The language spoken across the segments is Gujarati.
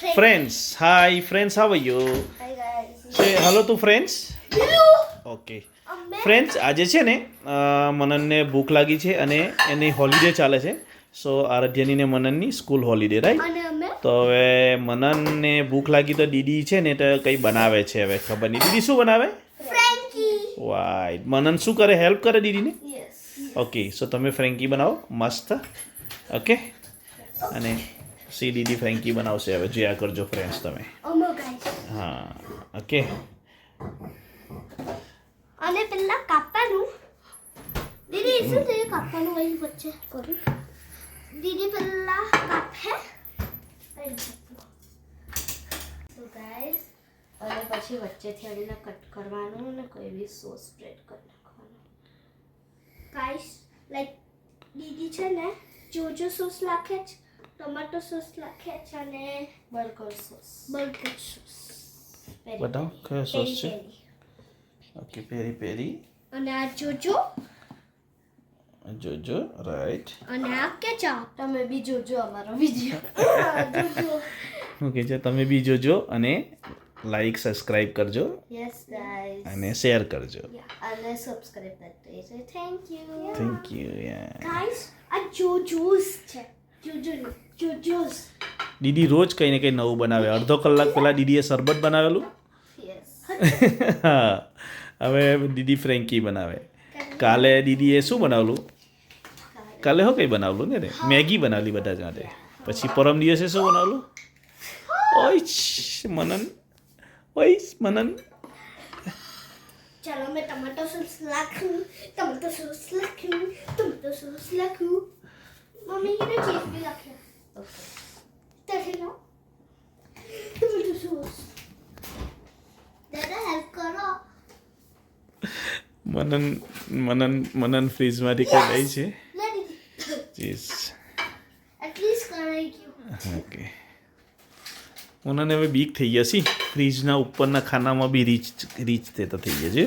Friends, hi friends, how are you? Hi guys. Say hello to friends. Okay friends, આજે છે ને મનનને ભૂખ લાગી છે અને એની હોલિડે ચાલે છે. સો આરાધ્યાની ને મનનની સ્કૂલ હોલિડે, રાઈટ? તો હવે મનનને ભૂખ લાગી તો દીદી છે ને તો કંઈ બનાવે છે. હવે ખબર નહીં દીદી શું બનાવે. Frankie. વાઈટ. મનન શું કરે? હેલ્પ કરે દીદીને. Yes. ઓકે, સો તમે ફ્રેન્કી બનાવો મસ્ત. ઓકે, અને સી દીદી ફ્રેન્કી બનાવશે. હવે જોયા કરજો ફ્રેન્ડ્સ તમે. Guys. હા, ઓકે. અને પેલા કાપવાનું દીદી શું છે કાપવાનું વહી વચ્ચે કરું દીદી પેલા કાપે તો ગાઈસ અને પછી વચ્ચેથી અડીને કટ કરવાનું અને કોઈ બી સોસ સ્પ્રેડ કરી નાખવાનું ગાઈસ લાઈક દીદી છે ને જોજો સોસ નાખે છે, ટોમેટો સોસ નાખે છે અને બર્ગર સોસ બતાવો કયો સોસ છે. ઓકે, પેરી પેરી અને આ જોજો જોજો, રાઈટ. અને આ કેચઅપ તમે બી જોજો અમારો વિડિયો જોજો. ઓકે, છે તમે બી જોજો અને લાઈક સબસ્ક્રાઇબ કરજો યસ ગાઈસ અને શેર કરજો. અને સબસ્ક્રાઇબ કરજો. Thank you thank you. Yeah guys આ જોજોસ છે જોજોસ દીદી રોજ કંઈ ને કંઈ નવું બનાવે. અડધો કલાક પહેલાં દીદીએ શરબત બનાવેલું. યસ હા, હવે દીદી ફ્રેન્કી બનાવે. કાલે દીદીએ શું બનાવેલું? કાલે હો કંઈ બનાવેલું ને રે, મેગી બનાવેલી બધા જ માટે. પછી પરમ દિવસે શું બનાવેલું? ઓઈશ મનન, ઓઈશ મનન. ચાલો મેં ટમેટો સોસ નાખું મમ્મી એને ચીઝ બી નાખ્યા. ઓકે તે લો ટમેટો સોસ દાદા હેલ્પ કરો. મનન ફ્રીજમાંથી કંઈ લઈ છે. Lady cheese. એટલીસ્ટ કરાઈ ગયું. ઓકે, મનન હવે બીક થઈ ગયા છે. ફ્રીજના ઉપરના ખાનામાં બી રીચ તે તો થઈ ગયા છે.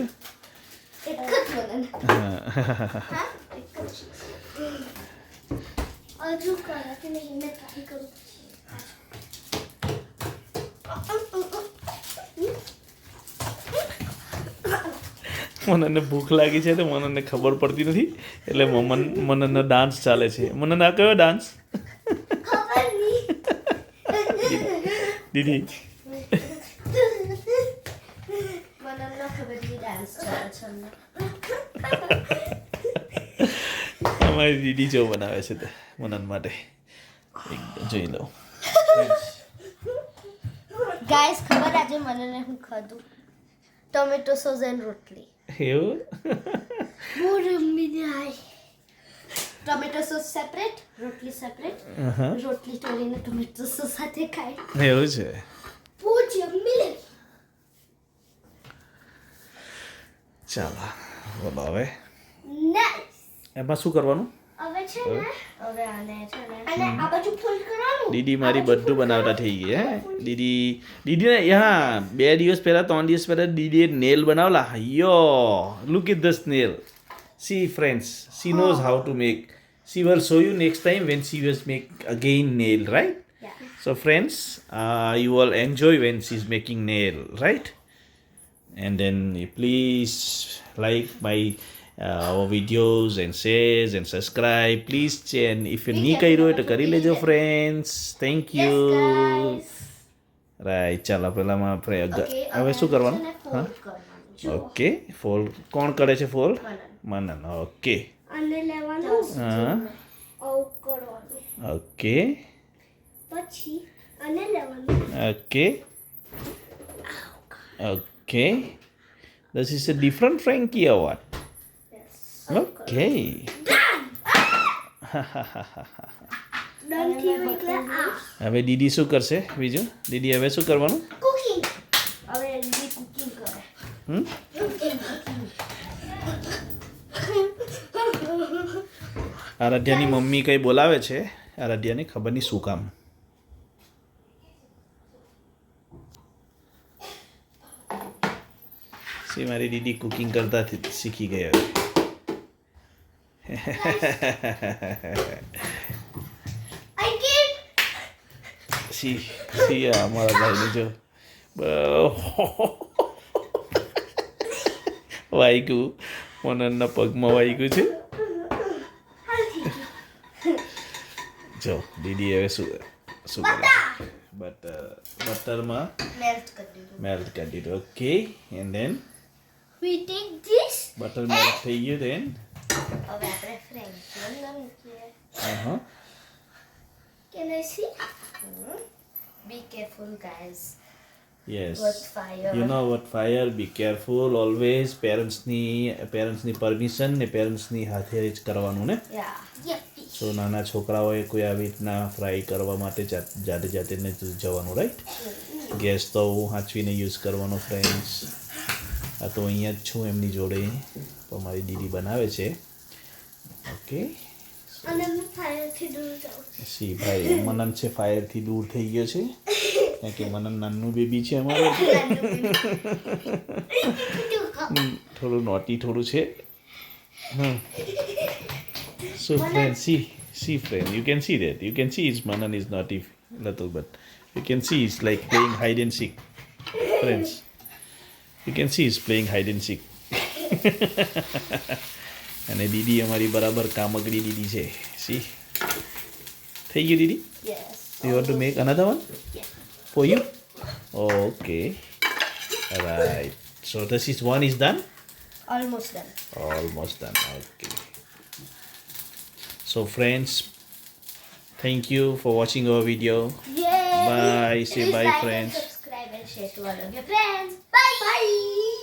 એક જ બને હા એક જ હજુ કરા કે નહીં મેં ટ્રાય કરું. મનનને ભૂખ લાગી છે તો મનનને ખબર પડતી નથી, એટલે મનનનો ડાન્સ ચાલે છે. મનન આ કયો ડાન્સ? ખબર નહીં દીદી મને ન ખબર ની ડાન્સ ચાલે છે. અમારી દીદી જો બનાવે છે તે મનન માટે. એકદમ જોઈ લો ગાઈસ ખબર આજે મને હું ખાધું ટોમેટો સોસ એન્ડ રોટલી. એવું. બહુ રમી આઈ. ટોમેટો સોસ સેપરેટ રોટલી સેપરેટ રોટલી તોડીને ટોમેટો સોસ સાથે ખાઈ એવું છે. બહુ જમી લે. ચાલો બોલો હવે નાઈસ. એમાં શું કરવાનું? હવે છે ને હવે આને છે ને અને આ બાજુ ફોલ્ડ કરવાનું. દીદી મારી બધું બનાવતા થઈ ગઈ. હે દીદીને હા 2 દિવસ પહેલાં 3 દિવસ પહેલાં દીદીએ નેલ બનાવેલા. યો look it this nail. C friends, C nose how to make. She will show you next time when she will make again nail, right? Yeah. So friends, you will enjoy when she's making nail, right? And then please like my our videos and shares and subscribe, please. And if you नहीं करी हो तो करी लेजो friends. Thank you. Yes guys. Right, ચાલો પહેલા માં આપણે હવે શું કરવાનું? હા, ઓકે. ફોલ્ડ કોણ કરે છે ફોલ્ડ? મનન. ઓકે. આને લેવાનું હા, આવું કરવાનું ઓકે પછી આને લેવાનું okay okay. This is a different Frankie or what? Yes Okay. Done થયું એટલે આ હવે દીદી શું કરશે બીજું? દીદી હવે શું કરવાનું? કુકિંગ. હવે દીદી કુકિંગ કરે. હમ આરાધ્યાની મમ્મી કંઈ બોલાવે છે. આરાધ્યાને ખબર નહીં શું કામ. સી મારી દીદી કુકિંગ કરતા શીખી ગઈ હવે. I can સી આ અમારા ભાઈને જો વાગ્યું મનનના પગમાં વાગ્યું છે જો દીદી હવે શું કરે બટરમાં મેલ્ટ કરી દીધું okay and then We take this. Butter melt થઈ ગયું ધેન હવે આપણે ફ્રેન્ચ મૂકીએ. હા Can I see? Be careful, guys. Yes With fire. You know what fire be careful always પેરેન્ટ્સની પરમિશન ને પેરેન્ટ્સની હાથે જ કરવાનું ને Yeah. Yep. સો નાના છોકરાઓએ કોઈ આવી રીતના ફ્રાય કરવા માટે જાતે જાતે ને જવાનું રાઈટ ગેસ તો સાચવીને યુઝ કરવાનો ફ્રેન્ડ્સ આ તો અહીંયા જ છું એમની જોડે તો મારી દીદી બનાવે છે ઓકે અને હું ફાયરથી દૂર જાઉં. સી ભાઈ મનન છે ફાયરથી દૂર થઈ ગયો છે કારણ કે મનન નાનું બેબી છે અમારું થોડું નોટી થોડું છે So friends, see friend, you can see that. You can see his Manan is naughty little, but you can see he's like playing hide and seek. Friends, you can see he's playing hide and seek. અને દીદી અમારી બરાબર કામગડી દીદી છે સી થઈ ગયું દીદી Yes. You want to make another one Yeah. for you? Okay. Alright. So this is one is done? Almost done. Almost done. Okay. So friends, thank you for watching our video. Yay! Bye. Say Please bye, like and friends. subscribe and share to all of your friends. Bye. Bye.